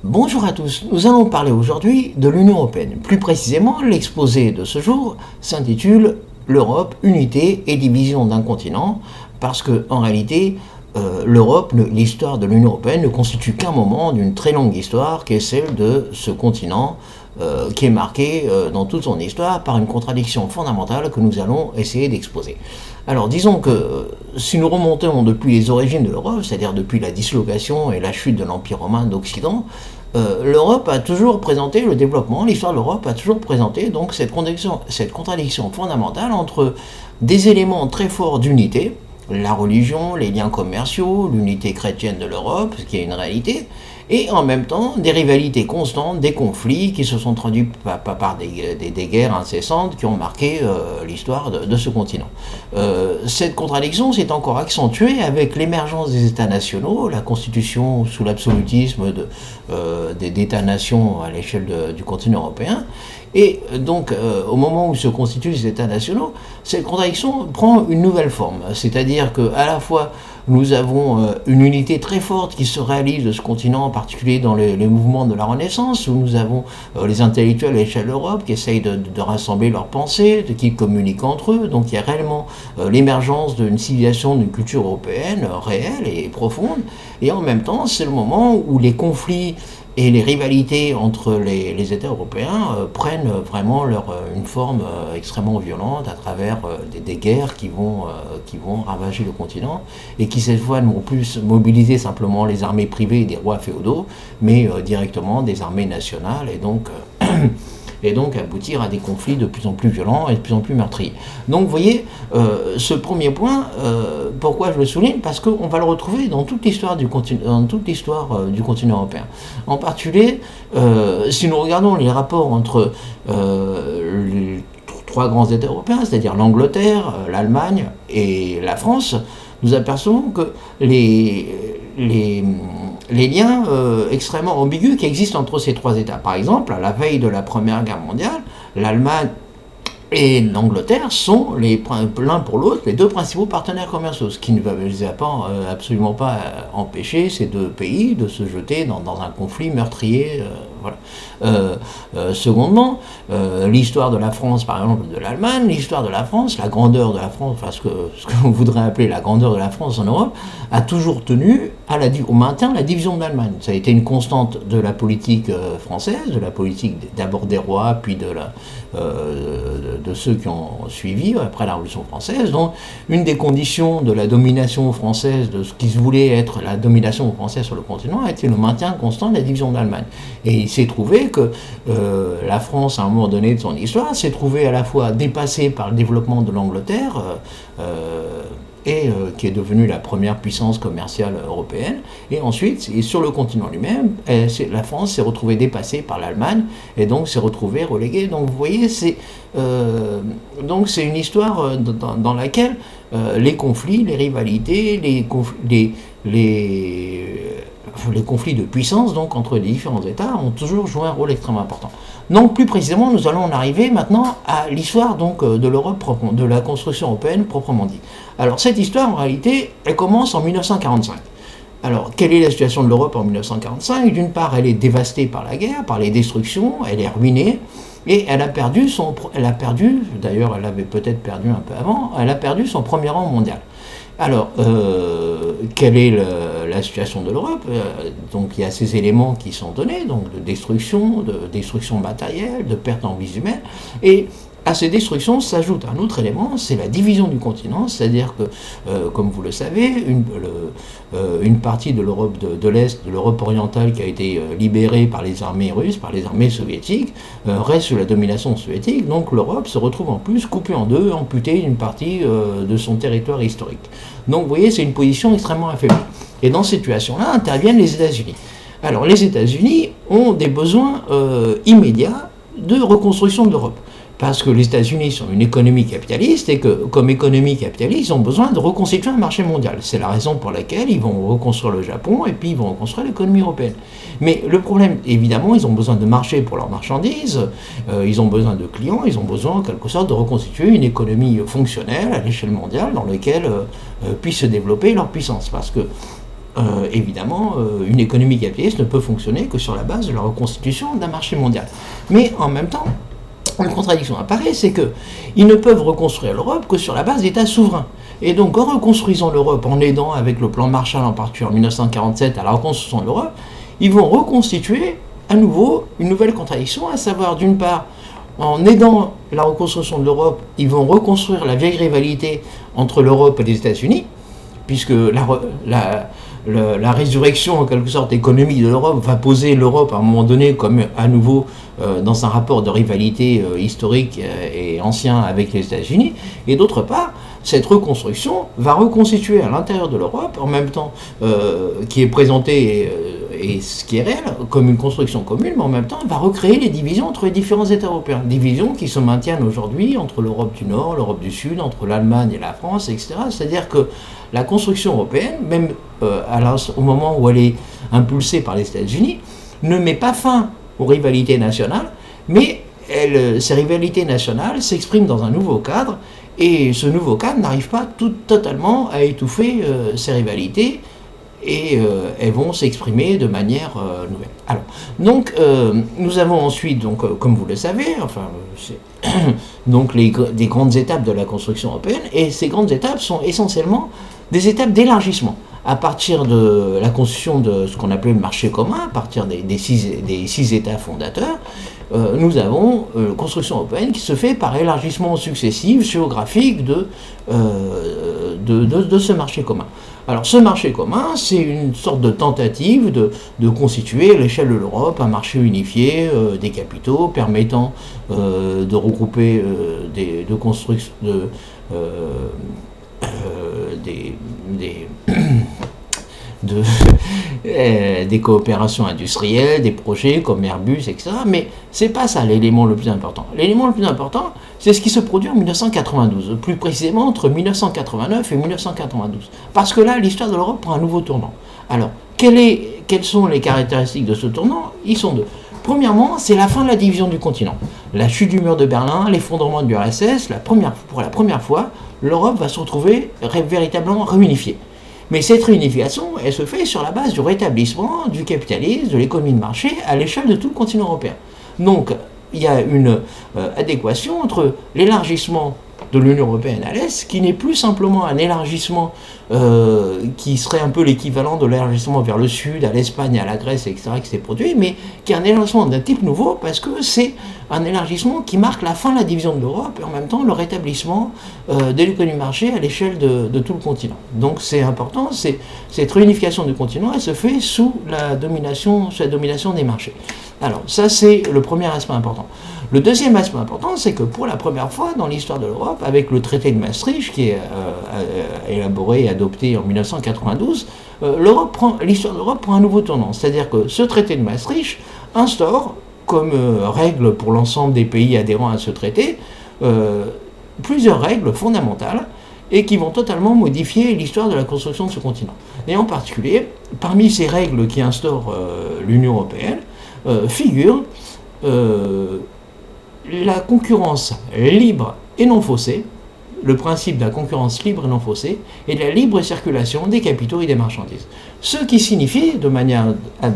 Bonjour à tous, nous allons parler aujourd'hui de l'Union européenne. Plus précisément, l'exposé de ce jour s'intitule L'Europe, unité et division d'un continent, parce que en réalité, l'Europe, l'histoire de l'Union européenne ne constitue qu'un moment d'une très longue histoire qui est celle de ce continent qui est marqué dans toute son histoire par une contradiction fondamentale que nous allons essayer d'exposer. Alors disons que si nous remontons depuis les origines de l'Europe, c'est-à-dire depuis la dislocation et la chute de l'Empire romain d'Occident, l'Europe a toujours présenté le développement, l'histoire de l'Europe a toujours présenté donc cette contradiction fondamentale entre des éléments très forts d'unité, la religion, les liens commerciaux, l'unité chrétienne de l'Europe, ce qui est une réalité, et en même temps des rivalités constantes, des conflits qui se sont traduits par des guerres incessantes qui ont marqué l'histoire de ce continent. Cette contradiction s'est encore accentuée avec l'émergence des États nationaux, la constitution sous l'absolutisme d'États-nations à l'échelle du continent européen. Et donc, au moment où se constituent les États nationaux, cette contradiction prend une nouvelle forme. C'est-à-dire qu'à la fois, nous avons une unité très forte qui se réalise de ce continent, en particulier dans les mouvements de la Renaissance, où nous avons les intellectuels à l'échelle de l'Europe qui essayent de rassembler leurs pensées, qui communiquent entre eux. Donc il y a réellement l'émergence d'une civilisation, d'une culture européenne réelle et profonde. Et en même temps, c'est le moment où les conflits et les rivalités entre les États européens prennent vraiment une forme extrêmement violente à travers des guerres qui vont ravager le continent et qui cette fois ne vont plus mobiliser simplement les armées privées des rois féodaux, mais directement des armées nationales et donc aboutir à des conflits de plus en plus violents et de plus en plus meurtriers. Donc vous voyez, ce premier point, pourquoi je le souligne? Parce qu'on va le retrouver dans toute l'histoire du continent européen. En particulier, si nous regardons les rapports entre les trois grands États européens, c'est-à-dire l'Angleterre, l'Allemagne et la France, nous apercevons que les liens extrêmement ambigus qui existent entre ces trois États. Par exemple, à la veille de la Première Guerre mondiale, l'Allemagne et l'Angleterre sont l'un pour l'autre les deux principaux partenaires commerciaux, ce qui ne va absolument pas empêcher ces deux pays de se jeter dans un conflit meurtrier. Voilà. Secondement, l'histoire de la France, par exemple, de l'Allemagne, l'histoire de la France, la grandeur de la France, enfin ce que vous voudrez appeler la grandeur de la France en Europe, a toujours tenu au maintien de la division de l'Allemagne. Ça a été une constante de la politique française, de la politique d'abord des rois, puis de ceux qui ont suivi après la Révolution française. Donc, une des conditions de la domination française, de ce qui se voulait être la domination française sur le continent, a été le maintien constant de la division de l'Allemagne. Et il s'est trouvé que la France, à un moment donné de son histoire, s'est trouvée à la fois dépassée par le développement de l'Angleterre, qui est devenue la première puissance commerciale européenne, et ensuite, sur le continent lui-même, la France s'est retrouvée dépassée par l'Allemagne, et donc s'est retrouvée reléguée. Donc vous voyez, c'est une histoire dans laquelle les conflits, les rivalités, les conflits de puissance donc entre les différents États ont toujours joué un rôle extrêmement important. Donc plus précisément, nous allons en arriver maintenant à l'histoire donc de l'Europe, de la construction européenne proprement dit. Alors cette histoire en réalité, elle commence en 1945. Alors quelle est la situation de l'Europe en 1945? D'une part, elle est dévastée par la guerre, par les destructions, elle est ruinée. Et elle a perdu, d'ailleurs elle avait peut-être perdu un peu avant, elle a perdu son premier rang mondial. Alors, quelle est la situation de l'Europe? Donc il y a ces éléments qui sont donnés, donc de destruction matérielle, de perte en vies humaines, et à ces destructions s'ajoute un autre élément, c'est la division du continent, c'est-à-dire que, comme vous le savez, une partie de l'Europe de l'Est, de l'Europe orientale qui a été libérée par les armées russes, par les armées soviétiques, reste sous la domination soviétique, donc l'Europe se retrouve en plus coupée en deux, amputée d'une partie de son territoire historique. Donc vous voyez, c'est une position extrêmement affaiblie. Et dans cette situation-là, interviennent les États-Unis. Alors les États-Unis ont des besoins immédiats de reconstruction de l'Europe. Parce que les États-Unis sont une économie capitaliste et que, comme économie capitaliste, ils ont besoin de reconstituer un marché mondial. C'est la raison pour laquelle ils vont reconstruire le Japon et puis ils vont reconstruire l'économie européenne. Mais le problème, évidemment, ils ont besoin de marché pour leurs marchandises, ils ont besoin de clients, ils ont besoin en quelque sorte de reconstituer une économie fonctionnelle à l'échelle mondiale dans laquelle puisse se développer leur puissance. Parce que évidemment, une économie capitaliste ne peut fonctionner que sur la base de la reconstitution d'un marché mondial. Mais en même temps, une contradiction apparaît, c'est qu'ils ne peuvent reconstruire l'Europe que sur la base d'États souverains. Et donc, en reconstruisant l'Europe, en aidant avec le plan Marshall en particulier en 1947 à la reconstruction de l'Europe, ils vont reconstituer à nouveau une nouvelle contradiction, à savoir d'une part, en aidant la reconstruction de l'Europe, ils vont reconstruire la vieille rivalité entre l'Europe et les États-Unis, puisque la résurrection en quelque sorte économique de l'Europe va poser l'Europe à un moment donné comme à nouveau dans un rapport de rivalité historique et ancien avec les États-Unis, et d'autre part, cette reconstruction va reconstituer à l'intérieur de l'Europe, en même temps qui est présentée et ce qui est réel comme une construction commune, mais en même temps va recréer les divisions entre les différents États européens. Divisions qui se maintiennent aujourd'hui entre l'Europe du Nord, l'Europe du Sud, entre l'Allemagne et la France, etc. C'est-à-dire que la construction européenne, même au moment où elle est impulsée par les États-Unis, ne met pas fin aux rivalités nationales, mais ces rivalités nationales s'expriment dans un nouveau cadre, et ce nouveau cadre n'arrive pas totalement à étouffer ces rivalités, et elles vont s'exprimer de manière nouvelle. Alors, donc, nous avons ensuite, donc, comme vous le savez, enfin, donc des grandes étapes de la construction européenne, et ces grandes étapes sont essentiellement des étapes d'élargissement. À partir de la construction de ce qu'on appelait le marché commun, à partir des six États fondateurs, nous avons une construction européenne qui se fait par élargissement successif, géographique de ce marché commun. Alors ce marché commun, c'est une sorte de tentative de constituer à l'échelle de l'Europe un marché unifié des capitaux permettant de regrouper des coopérations industrielles, des projets comme Airbus, etc. Mais c'est pas ça l'élément le plus important. L'élément le plus important, c'est ce qui se produit en 1992, plus précisément entre 1989 et 1992. Parce que là, l'histoire de l'Europe prend un nouveau tournant. Alors, quelles sont les caractéristiques de ce tournant? Ils sont deux. Premièrement, c'est la fin de la division du continent. La chute du mur de Berlin, l'effondrement du RSS, pour la première fois, l'Europe va se retrouver véritablement réunifiée. Mais cette réunification, elle se fait sur la base du rétablissement du capitalisme, de l'économie de marché à l'échelle de tout le continent européen. Donc, il y a une adéquation entre l'élargissement de l'Union européenne à l'Est, qui n'est plus simplement un élargissement qui serait un peu l'équivalent de l'élargissement vers le Sud, à l'Espagne, à la Grèce, etc., qui s'est produit, mais qui est un élargissement d'un type nouveau, parce que c'est un élargissement qui marque la fin de la division de l'Europe, et en même temps le rétablissement de l'économie de marché à l'échelle de tout le continent. Donc c'est important, cette réunification du continent, elle se fait sous la domination des marchés. Alors ça, c'est le premier aspect important. Le deuxième aspect important, c'est que pour la première fois dans l'histoire de l'Europe, avec le traité de Maastricht qui est élaboré et adopté en 1992, l'histoire de l'Europe prend un nouveau tournant. C'est-à-dire que ce traité de Maastricht instaure, comme règle pour l'ensemble des pays adhérents à ce traité, plusieurs règles fondamentales et qui vont totalement modifier l'histoire de la construction de ce continent. Et en particulier, parmi ces règles qui instaurent l'Union européenne, figure la concurrence libre et non faussée, le principe de la concurrence libre et non faussée, et de la libre circulation des capitaux et des marchandises. Ce qui signifie,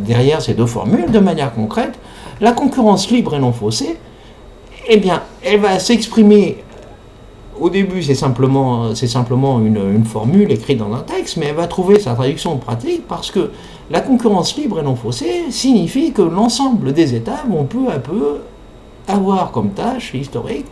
derrière ces deux formules, de manière concrète, la concurrence libre et non faussée, eh bien, elle va s'exprimer. Au début, c'est simplement une formule écrite dans un texte, mais elle va trouver sa traduction pratique parce que la concurrence libre et non faussée signifie que l'ensemble des États vont peu à peu avoir comme tâche historique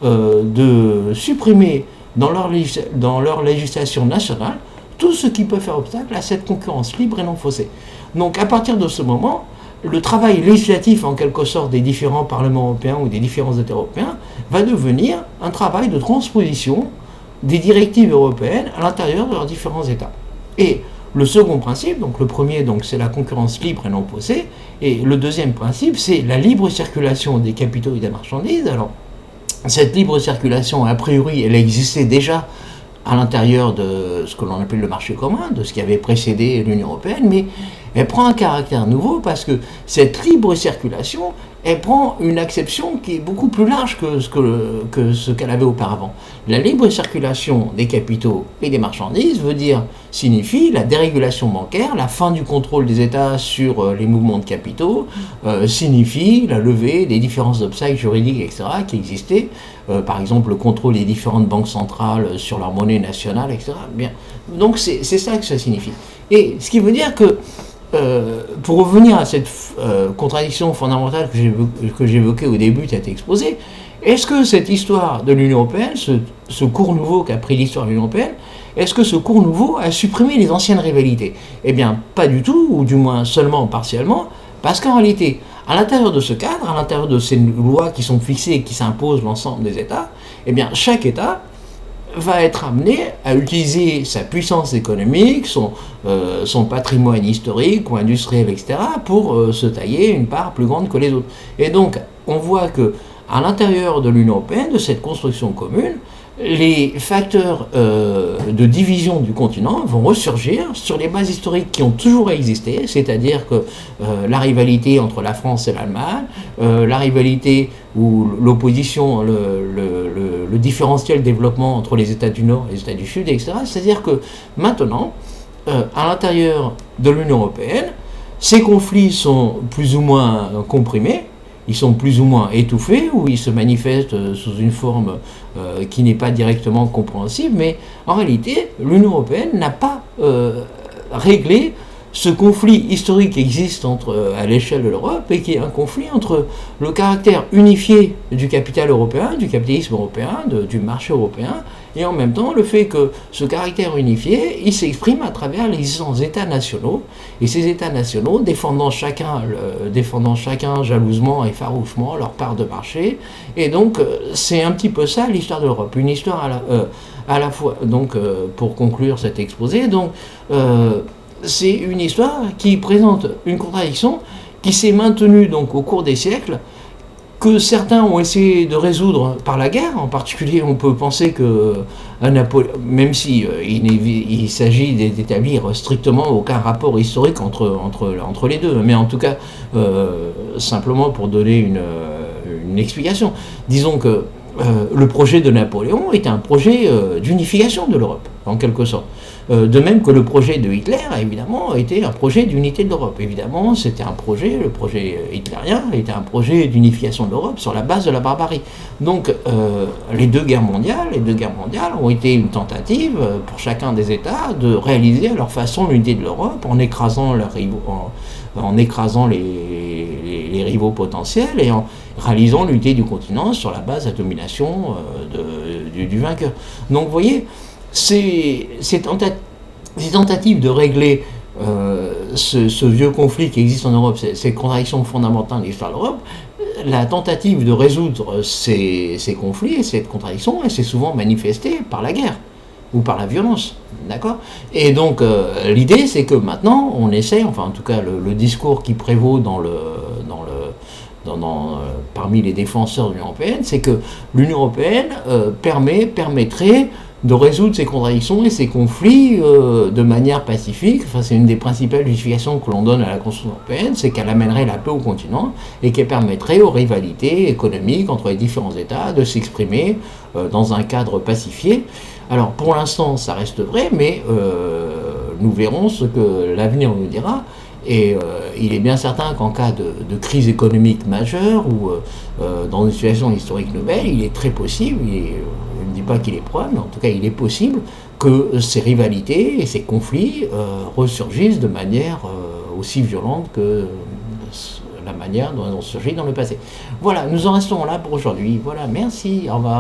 de supprimer dans leur législation nationale tout ce qui peut faire obstacle à cette concurrence libre et non faussée. Donc à partir de ce moment, le travail législatif en quelque sorte des différents parlements européens ou des différents États européens va devenir un travail de transposition des directives européennes à l'intérieur de leurs différents États. Et le second principe, donc le premier, c'est la concurrence libre et non faussée, et le deuxième principe, c'est la libre circulation des capitaux et des marchandises. Alors, cette libre circulation, a priori, elle existait déjà à l'intérieur de ce que l'on appelle le marché commun, de ce qui avait précédé l'Union européenne, mais elle prend un caractère nouveau parce que cette libre circulation, elle prend une acception qui est beaucoup plus large que ce qu'elle avait auparavant. La libre circulation des capitaux et des marchandises signifie la dérégulation bancaire, la fin du contrôle des États sur les mouvements de capitaux, signifie la levée des différents obstacles juridiques, etc., qui existaient, par exemple le contrôle des différentes banques centrales sur leur monnaie nationale, etc. Bien. Donc c'est ça que ça signifie. Et ce qui veut dire que pour revenir à cette contradiction fondamentale que j'évoquais au début de cet exposé, est-ce que cette histoire de l'Union européenne, ce cours nouveau qu'a pris l'histoire de l'Union européenne, est-ce que ce cours nouveau a supprimé les anciennes rivalités? Eh bien, pas du tout, ou du moins seulement partiellement, parce qu'en réalité, à l'intérieur de ce cadre, à l'intérieur de ces lois qui sont fixées et qui s'imposent l'ensemble des États, eh bien, chaque État va être amené à utiliser sa puissance économique, son patrimoine historique ou industriel, etc., pour se tailler une part plus grande que les autres. Et donc, on voit que à l'intérieur de l'Union européenne, de cette construction commune, les facteurs de division du continent vont ressurgir sur les bases historiques qui ont toujours existé, c'est-à-dire que la rivalité entre la France et l'Allemagne, la rivalité ou l'opposition, le différentiel développement entre les États du Nord et les États du Sud, etc. C'est-à-dire que maintenant, à l'intérieur de l'Union européenne, ces conflits sont plus ou moins comprimés, ils sont plus ou moins étouffés, ou ils se manifestent sous une forme qui n'est pas directement compréhensible, mais en réalité, l'Union européenne n'a pas réglé ce conflit historique qui existe à l'échelle de l'Europe, et qui est un conflit entre le caractère unifié du capital européen, du capitalisme européen, du marché européen, et en même temps le fait que ce caractère unifié, il s'exprime à travers l'existence d'États nationaux, et ces États nationaux défendant chacun jalousement et farouchement leur part de marché. Et donc c'est un petit peu ça l'histoire de l'Europe, une histoire à la fois, donc pour conclure cet exposé, donc c'est une histoire qui présente une contradiction qui s'est maintenue donc au cours des siècles, que certains ont essayé de résoudre par la guerre. En particulier, on peut penser que même si il s'agit d'établir strictement aucun rapport historique entre les deux, mais en tout cas, simplement pour donner une explication, disons que le projet de Napoléon était un projet d'unification de l'Europe, en quelque sorte. De même que le projet de Hitler, évidemment, était un projet d'unité de l'Europe. Évidemment, le projet hitlérien était un projet d'unification de l'Europe sur la base de la barbarie. Donc, les deux guerres mondiales ont été une tentative pour chacun des États de réaliser à leur façon l'unité de l'Europe en écrasant les rivaux potentiels et en réalisant l'unité du continent sur la base de la domination du vainqueur. Donc, vous voyez, ces tentatives de régler ce vieux conflit qui existe en Europe, ces contradictions fondamentales de l'histoire de l'Europe, la tentative de résoudre ces conflits et cette contradiction, elle s'est souvent manifestée par la guerre ou par la violence, d'accord? Et donc l'idée, c'est que maintenant on essaie, enfin en tout cas le discours qui prévaut parmi les défenseurs de l'Union européenne, c'est que l'Union européenne permettrait de résoudre ces contradictions et ces conflits de manière pacifique. Enfin, c'est une des principales justifications que l'on donne à la construction européenne, c'est qu'elle amènerait la paix au continent et qu'elle permettrait aux rivalités économiques entre les différents États de s'exprimer dans un cadre pacifié. Alors, pour l'instant, ça reste vrai, mais nous verrons ce que l'avenir nous dira. Et il est bien certain qu'en cas de crise économique majeure ou dans une situation historique nouvelle, il est très possible, je ne dis pas qu'il est probable, mais en tout cas il est possible que ces rivalités et ces conflits ressurgissent de manière aussi violente que la manière dont ils ont surgi dans le passé. Voilà, nous en restons là pour aujourd'hui. Voilà, merci, au revoir.